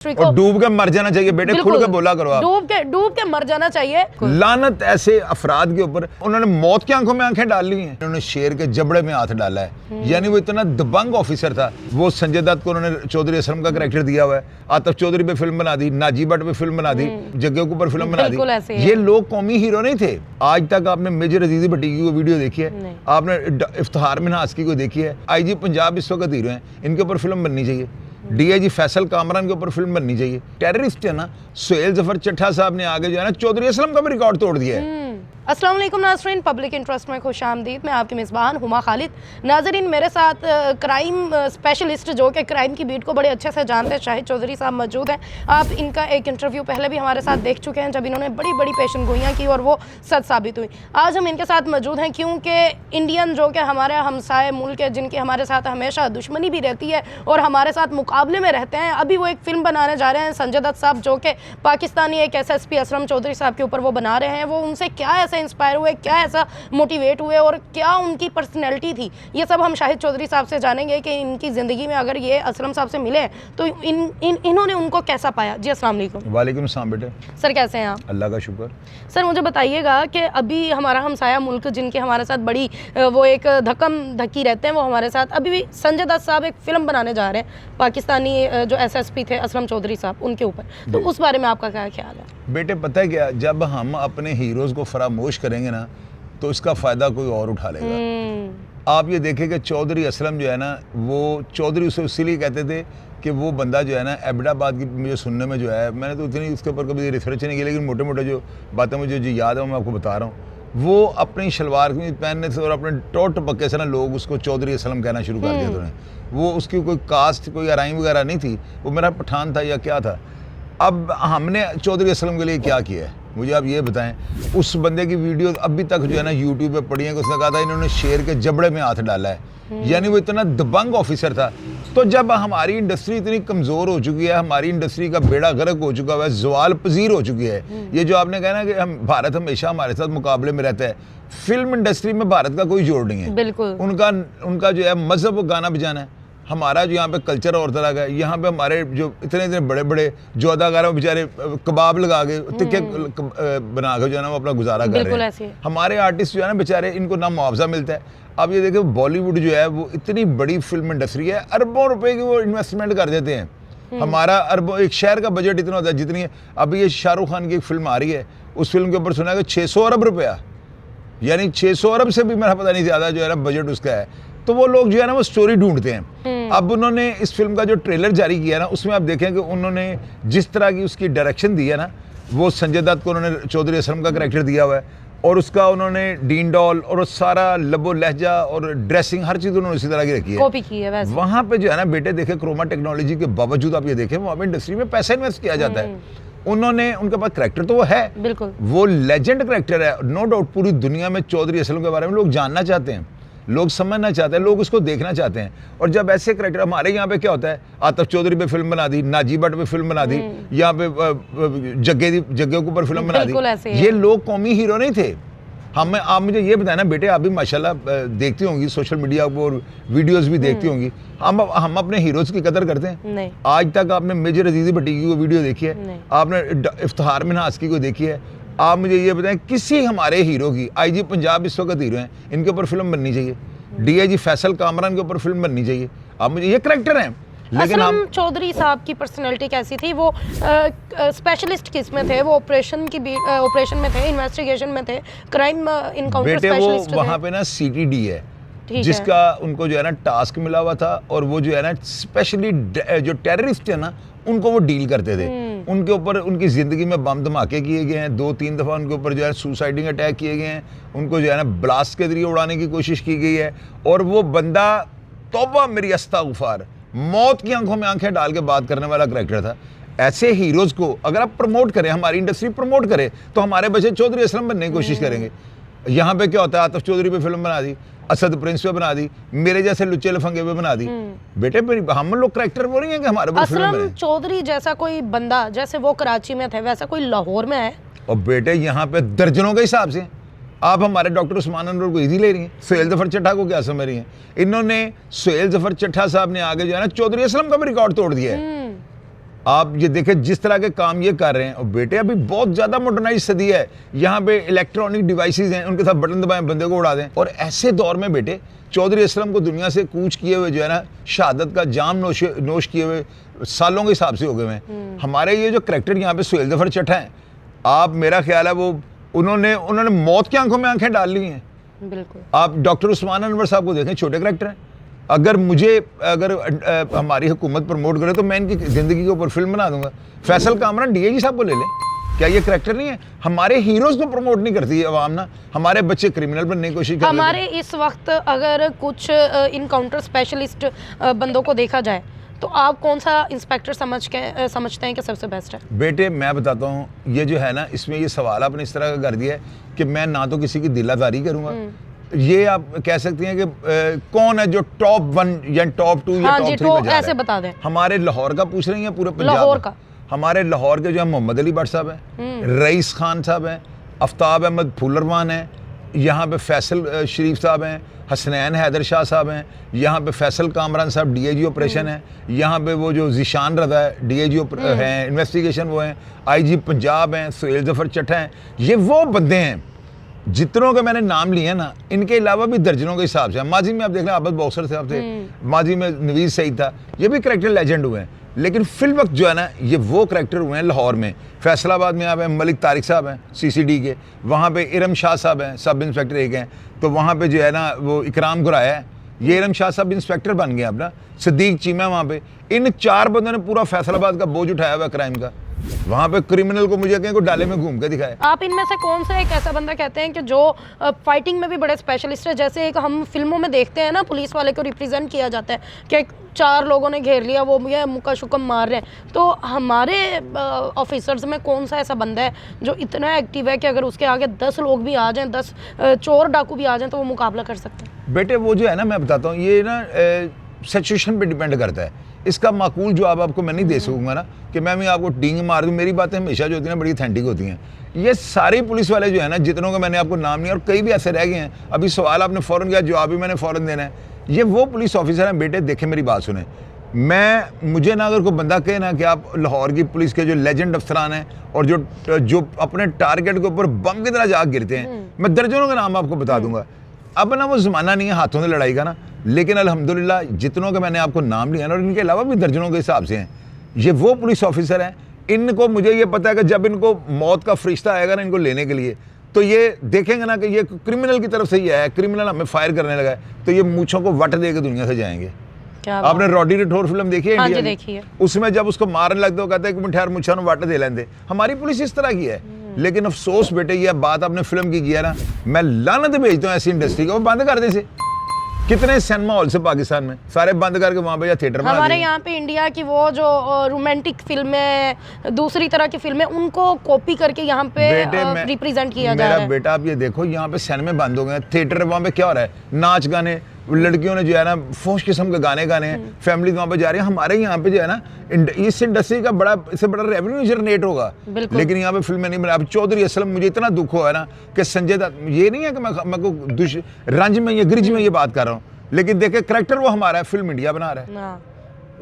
और डूब के मर जाना चाहिए बेटे, खुल के बोला करो आप। डूब के मर जाना चाहिए। लानत ऐसे अफराद के ऊपर, उन्होंने मौत की आंखों में आंखें डाल ली हैं, उन्होंने शेर के जबड़े में हाथ डाला है। यानी वो इतना दबंग ऑफिसर था। वो संजय दत्त को उन्होंने चौधरी असलम का कैरेक्टर दिया हुआ है, आतिफ चौधरी पे फिल्म बना दी, नाजी भट्ट पे फिल्म बना दी, जग्गे के ऊपर फिल्म बना दी। ये लोग कौमी हीरो नहीं थे। आज तक आपने मेजर अजीज भट्टी की वीडियो देखी है, आपने इफ्तिखार मिन्हाज की को देखी है, IG पंजाब इस वक्त हीरो हैं, इनके ऊपर फिल्म बननी चाहिए। DIG फैसल कामरान के ऊपर फिल्म बननी चाहिए। टेररिस्ट है ना, सुहेल जफर चट्टा साहब ने आगे जो है ना चौधरी असलम का भी रिकॉर्ड तोड़ दिया है। अस्सलाम वालेकुम नाज़रीन, पब्लिक इंटरेस्ट में खुश आमदीद। मैं आपकी मेज़बान हुमा खालिद। नाज़रीन, मेरे साथ क्राइम स्पेशलिस्ट जो कि क्राइम की बीट को बड़े अच्छे से जानते हैं, शाहिद चौधरी साहब मौजूद हैं। आप इनका एक इंटरव्यू पहले भी हमारे साथ देख चुके हैं, जब इन्होंने बड़ी बड़ी पेशन गोइयाँ की और वो सच साबित हुई। आज हम इनके साथ मौजूद हैं क्योंकि इंडियन जो कि हमारे हमसाए मुल्क है, जिनकी हमारे साथ हमेशा दुश्मनी भी रहती है और हमारे साथ मुकाबले में रहते हैं, अभी वो एक फ़िल्म बनाने जा रहे हैं। संजय दत्त साहब जो कि पाकिस्तानी एक SSP असलम चौधरी साहब के ऊपर वो बना रहे हैं। वो उनसे क्या ऐसे इंस्पायर हुए, क्या ऐसा मोटिवेट हुए और क्या उनकी पर्सनैलिटी थी, ये सब हम शाहिद चौधरी साहब से जानेंगे कि इनकी ज़िंदगी में अगर ये असलम साहब से मिले तो इन्होंने उनको कैसा पाया। जी अस्सलाम वालेकुम। वालेकुम सलाम बेटे। सर कैसे हैं आप? अल्लाह का शुक्र। सर मुझे बताइएगा कि अभी हमारा हमसाया मुल्क जिनके हमारे साथ बड़ी वो एक धक्कम धक्की रहते हैं, वो हमारे साथ अभी भी संजय दत्त साहब एक फ़िल्म बनाने जा रहे हैं, पाकिस्तानी जो SSP थे असलम चौधरी साहब, उनके ऊपर। तो उस बारे में आपका क्या ख्याल है? बेटे पता है क्या, जब हम अपने हीरोज़ को फरामोश करेंगे ना तो इसका फ़ायदा कोई और उठा लेगा। आप ये देखें कि चौधरी असलम जो है ना, वो चौधरी उसे इसीलिए कहते थे कि वो बंदा जो है ना एबटाबाद की, मुझे सुनने में जो है, मैंने तो इतनी उसके ऊपर कभी रिसर्च नहीं की, लेकिन मोटे मोटे जो बातें मुझे जो याद है मैं आपको बता रहा हूँ। वो अपनी शलवार कमीज पहनने से और अपने टोट टपक्के से ना लोग उसको चौधरी असलम कहना शुरू कर दिया उन्होंने। वो उसकी कोई कास्ट, कोई अराई वगैरह नहीं थी, वो मेरा पठान था या क्या था। अब हमने चौधरी असलम के लिए क्या किया है, मुझे आप ये बताएं। उस बंदे की वीडियो अभी तक जो है ना यूट्यूब पे पड़ी है कि उसने कहा था इन्होंने शेर के जबड़े में हाथ डाला है। यानी वो इतना दबंग ऑफिसर था। तो जब हमारी इंडस्ट्री इतनी कमज़ोर हो चुकी है, हमारी इंडस्ट्री का बेड़ा गर्क हो चुका है, ज़वाल पजीर हो चुकी है, ये जो आपने कहा ना कि हम भारत हमेशा हमारे साथ मुकाबले में रहता है, फिल्म इंडस्ट्री में भारत का कोई जोड़ नहीं है। बिल्कुल। उनका जो है मज़हब वो गाना बजाना है। हमारा जो यहाँ पे कल्चर और तरह का है। यहाँ पे हमारे जो इतने बड़े बड़े जो अदाकार हैं बेचारे कबाब लगा के टिक्के बना के जो है ना वो अपना गुजारा कर रहे हैं। हमारे आर्टिस्ट जो है ना बेचारे, इनको ना मुआवजा मिलता है। अब ये देखो बॉलीवुड जो है वो इतनी बड़ी फिल्म इंडस्ट्री है, अरबों रुपए की वो इन्वेस्टमेंट कर देते हैं। हमारा अरबों, एक शहर का बजट इतना होता है जितनी है। अभी ये शाहरुख खान की एक फिल्म आ रही है, उस फिल्म के ऊपर सुना है कि 600 अरब रुपया, यानी 600 अरब से भी मेरा पता नहीं ज़्यादा जो है ना बजट उसका है। तो वो लोग जो है ना वो स्टोरी ढूंढते हैं। अब उन्होंने इस फिल्म का जो ट्रेलर जारी किया ना, उसमें आप देखें कि उन्होंने जिस तरह की उसकी डायरेक्शन दी है ना, वो संजय दत्त को उन्होंने चौधरी असलम का कैरेक्टर दिया हुआ है और उसका उन्होंने डीन डॉल और सारा लबो लहजा और ड्रेसिंग हर चीज़ उन्होंने उसी तरह की रखी है, कॉपी की है वैसे। वहाँ पे जो है ना बेटे देखे, क्रोमा टेक्नोलॉजी के बावजूद आप ये देखें वहाँ पे इंडस्ट्री में पैसा इन्वेस्ट किया जाता है। उन्होंने, उनके पास करैक्टर तो वो है, बिल्कुल वो लेजेंड करैक्टर है, नो डाउट। पूरी दुनिया में चौधरी असलम के बारे में लोग जानना चाहते हैं, लोग समझना चाहते हैं, लोग उसको देखना चाहते हैं। और जब ऐसे करैक्टर, हमारे यहाँ पे क्या होता है, आतिफ चौधरी पे फिल्म बना दी, नाजी भट्ट पे फिल्म बना दी, यहाँ पे जग्गे के ऊपर फिल्म बना दी। ये लोग कौमी हीरो नहीं थे। आप मुझे ये बताया ना बेटे, आप भी माशाल्लाह देखती होंगी सोशल मीडिया पर, वीडियोस भी देखती होंगी। हम अपने हीरोज़ की कदर करते हैं? नहीं। आज तक आपने मेजर अजीज भट्टी की वीडियो देखी है, आपने इफ्तिखार मिन्हाज की को देखी है? आप मुझे ये बताएं, किसी हमारे हीरो की, IG पंजाब इस वक्त हीरो हैं, इनके ऊपर फिल्म बननी चाहिए। DIG फैसल कामरान के ऊपर फिल्म बननी चाहिए। आप मुझे, ये करैक्टर हैं। लेकिन हम चौधरी साहब की पर्सनैलिटी कैसी थी? वो स्पेशलिस्ट किस में थे? वो ऑपरेशन में थे, इन्वेस्टिगेशन में थे, क्राइम इनकाउंटर स्पेशलिस्ट थे। वहाँ पे ना CTD है जिसका उनको जो है ना टास्क मिला हुआ था, और वो जो है ना स्पेशली जो टेररिस्ट है ना उनको वो डील करते थे। उनके ऊपर, उनकी ज़िंदगी में बम धमाके किए गए हैं, 2-3 दफ़ा उनके ऊपर जो है सुसाइडिंग अटैक किए गए हैं, उनको जो है ना ब्लास्ट के जरिए उड़ाने की कोशिश की गई है। और वो बंदा, तौबा मेरी अस्तगफार, मौत की आंखों में आंखें डाल के बात करने वाला करैक्टर था। ऐसे हीरोज़ को अगर आप प्रमोट करें, हमारी इंडस्ट्री प्रमोट करे, तो हमारे बच्चे चौधरी असलम बनने की कोशिश करेंगे। यहाँ पे क्या होता है, आतिफ चौधरी पे फिल्म बना दी, असद प्रिंस पे बना दी, मेरे जैसे लुच्चे लफंगे पे बना दी। बेटे हम लोग करैक्टर वो नहीं है कि हमारे ऊपर फिल्म बने। चौधरी जैसा कोई बंदा, जैसे वो कराची में थे, वैसा कोई लाहौर में है? और बेटे यहाँ पे दर्जनों के हिसाब से आप हमारे डॉक्टर उस्मान अनवर को इजी ले रही हैं, सुहेल जफर चट्टा को क्या समझ रही हैं? इन्होंने, सुहेल जफर चट्टा साहब ने आगे जो है ना चौधरी असलम का भी रिकॉर्ड तोड़ दिया है। आप ये देखें जिस तरह के काम ये कर रहे हैं, और बेटे अभी बहुत ज़्यादा मॉडर्नाइज सदी है, यहाँ पे इलेक्ट्रॉनिक डिवाइसेस हैं, उनके साथ बटन दबाएं बंदे को उड़ा दें। और ऐसे दौर में बेटे चौधरी असलम को दुनिया से कूच किए हुए जो है ना, शहादत का जाम नोश किए हुए सालों के हिसाब से हो गए हैं। हमारे ये जो करेक्टर यहाँ पे सुहेल जफर चट्टा हैं, आप मेरा ख्याल है वो उन्होंने मौत की आंखों में आंखें डाल ली हैं। बिल्कुल। आप डॉक्टर उस्मान अनवर साहब को देखें, छोटे करेक्टर हैं। अगर हमारी हुकूमत प्रमोट करे तो मैं इनकी ज़िंदगी के ऊपर फिल्म बना दूंगा। फैसल कामरान डीआईजी साहब को ले लें, क्या ये करेक्टर नहीं है? हमारे हीरोज़ को प्रमोट नहीं करती है अवाम ना, हमारे बच्चे क्रिमिनल बनने की कोशिश कर रहे हैं। हमारे इस वक्त अगर कुछ इनकाउंटर स्पेशलिस्ट बंदों को देखा जाए तो आप कौन सा इंस्पेक्टर समझते हैं कि सबसे बेस्ट है? बेटे मैं बताता हूँ, ये जो है ना, इसमें ये सवाल आपने इस तरह का कर दिया है कि मैं ना तो किसी की दिलादारी करूँगा, ये आप कह सकती हैं कि कौन है जो टॉप 1 या टॉप 2 या टॉप 3 में जा रहा है। ऐसे बता दें। हमारे लाहौर का पूछ रही हैं, पूरे पंजाब लाहौर का? हमारे लाहौर के जो है मोहम्मद अली भट्ट साहब हैं, रईस खान साहब हैं, आफ्ताब अहमद फुलरवान हैं, यहाँ पे फैसल शरीफ साहब हैं, हसनैन हैदर शाह साहब हैं, यहाँ पे फैसल कामरान साहब डीआईजी ऑपरेशन है, यहाँ पे वो जो ज़ीशान रज़ा है डीआईजी हैं इन्वेस्टिगेशन वो हैं, आईजी पंजाब हैं, सुहेल जफर चट्टा हैं। ये वो बंदे हैं जितनों के मैंने नाम लिए हैं ना, इनके अलावा भी दर्जनों के हिसाब से। माजी में आप देख लें आबद बॉक्सर साहब थे, माजी में नवीज़ सईद था, ये भी करेक्टर लेजेंड हुए हैं। लेकिन फिल वक्त जो है ना, ये वो करेक्टर हुए हैं लाहौर में। फैसलाबाद में आप हैं, मलिक तारिक साहब हैं सीसीडी के, वहाँ पे इरम शाह साहब हैं, सब इंस्पेक्टर एक हैं, तो वहाँ पे जो है ना वो इकराम गुराया है, ये इरम शाह साहब इंस्पेक्टर बन गए अपना, सिद्दीक चीमा वहाँ पे। इन 4 बंदों ने पूरा फैसलाबाद का बोझ उठाया हुआ क्राइम का। वहाँ पे क्रिमिनल को मुझे कहीं को डाले में घूम के दिखाए। आप इनमें से कौन सा एक ऐसा बंदा कहते हैं कि जो फाइटिंग में भी बड़े स्पेशलिस्ट है? जैसे एक हम फिल्मों में देखते हैं ना, पुलिस वाले को रिप्रेजेंट किया जाता है कि 4 लोगों ने घेर लिया, वो ये मुक्का शुक्म मार रहे हैं। तो हमारे ऑफिसर्स में कौन सा ऐसा बंदा है जो इतना एक्टिव है कि अगर उसके आगे 10 लोग भी आ जाएं, 10 चोर डाकू भी आ जाएं, तो वो मुकाबला कर सकते हैं? बेटे वो जो है ना, मैं बताता हूँ, ये ना सिचुएशन पे डिपेंड करता है। इसका माकूल जवाब आपको मैं नहीं दे सकूंगा ना कि मैं आपको डींग मार दूं। मेरी बातें हमेशा जो होती हैं ना बड़ी ऑथेंटिक होती हैं। ये सारी पुलिस वाले जो है ना, जितनों का मैंने आपको नाम नहीं, और कई भी ऐसे रह गए हैं, अभी सवाल आपने फ़ौरन किया, जवाब भी मैंने फ़ौरन देना है। ये वो पुलिस ऑफिसर हैं बेटे, देखें मेरी बात सुने, मुझे ना अगर कोई बंदा कहे ना कि आप लाहौर की पुलिस के जो लेजेंड अफसरान हैं और जो अपने टारगेट के ऊपर बम की तरह जा गिरते हैं, मैं दर्जनों का नाम आपको बता दूंगा। अब ना वो ज़माना नहीं है हाथों से लड़ाई का ना, लेकिन अल्हम्दुलिल्लाह जितनों के मैंने आपको नाम लिया ना, और इनके अलावा भी दर्जनों के हिसाब से हैं, ये वो पुलिस ऑफिसर हैं। इनको मुझे ये पता है कि जब इनको मौत का फरिश्ता आएगा ना इनको लेने के लिए, तो ये देखेंगे ना कि ये क्रिमिनल की तरफ से ही आया है, क्रिमिनल हमें फायर करने लगा है, तो ये मूंछों को वट दे के दुनिया से जाएंगे। आपने रॉडी रठौर फिल्म देखी है? हाँ जी, देखी है। उसमें जब उसको मारने लगते हो कहते हैं कि मिठार मुछा वट दे लेंदे। हमारी पुलिस इस तरह की है। लेकिन अफसोस बेटे, ये बात आपने फिल्म की है ना, मैं लानत भेजता हूँ ऐसी इंडस्ट्री को, वो बंद कर दें से। कितने सिनेमा हॉल से पाकिस्तान में सारे बंद करके वहाँ पे या थिएटर में हमारे यहाँ पे इंडिया की वो जो रोमांटिक फिल्में, दूसरी तरह की फिल्में, उनको कॉपी करके यहाँ पे रिप्रेजेंट किया जा रहा है। मेरा बेटा आप ये देखो, यहाँ पे सिनेमा बंद हो गए, थिएटर वहाँ पे क्या हो रहा है, नाच गाने, लड़कियों ने जो है ना फोश किस्म के गाने गाने हैं, फैमिली वहाँ पे जा रही है। हमारे यहाँ पे जो है ना इस इंडस्ट्री का इससे बड़ा रेवेन्यू जनरेट होगा, लेकिन यहाँ पे फिल्में नहीं बना। अब चौधरी असलम, मुझे इतना दुख हुआ है ना कि संजय दत्त, ये नहीं है कि मैं को रंज में या गिरज में ये बात कर रहा हूँ, लेकिन देखे करेक्टर वो हमारा है, फिल्म इंडिया बना रहा है,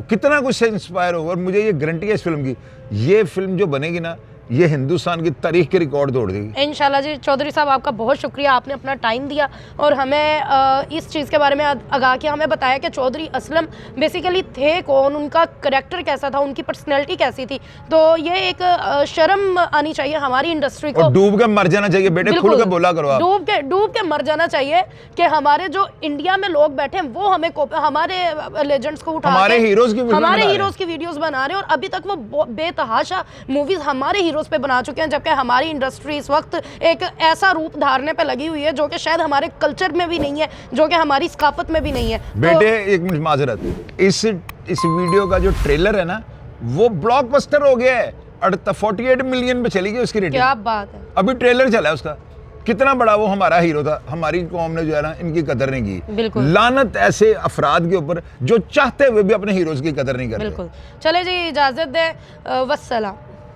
कितना कुछ से इंस्पायर होगा। और मुझे ये गारंटी है इस फिल्म की, ये फिल्म जो बनेगी ना, ये हिंदुस्तान की तारीख के रिकॉर्ड तोड़ देगी इंशाल्लाह जी। चौधरी साहब आपका बहुत शुक्रिया, आपने अपना टाइम दिया और हमें इस चीज़ के बारे में आगाह किया, हमें बताया कि चौधरी असलम बेसिकली थे कौन, उनका करेक्टर कैसा था, उनकी पर्सनैलिटी कैसी थी। तो ये एक शर्म आनी चाहिए हमारी इंडस्ट्री को, डूब के मर जाना चाहिए बेटे, खुल के बोला करो आप, डूब के मर जाना चाहिए कि हमारे जो इंडिया में लोग बैठे हैं वो हमें हमारे लेजेंड्स को उठा हमारे हीरोज की वीडियोस बना रहे हैं, और अभी तक वो बेतहाशा मूवीज हमारे हीरोज पे बना चुके हैं, जबकि हमारी इंडस्ट्री इस वक्त एक ऐसा रूप धारने पे लगी हुई है जो कि शायद हमारे कल्चर में भी नहीं है, जो कि हमारी सकाफत में भी नहीं है। बेटे एक मिनट माजरत, इस वीडियो का जो ट्रेलर है ना, वो ब्लॉकबस्टर हो गया है, 48 मिलियन पे चली गई उसकी रेटिंग। क्या बात है, अभी ट्रेलर चला है उसका, कितना बड़ा वो हमारा हीरो था। हमारी कौम ने जो है ना इनकी कदर नहीं की। बिल्कुल, लानत ऐसे अफराद के ऊपर जो चाहते हुए भी अपने हीरोज की कदर नहीं करते। बिल्कुल। चले जी, इजाजत दे, वस्सलाम।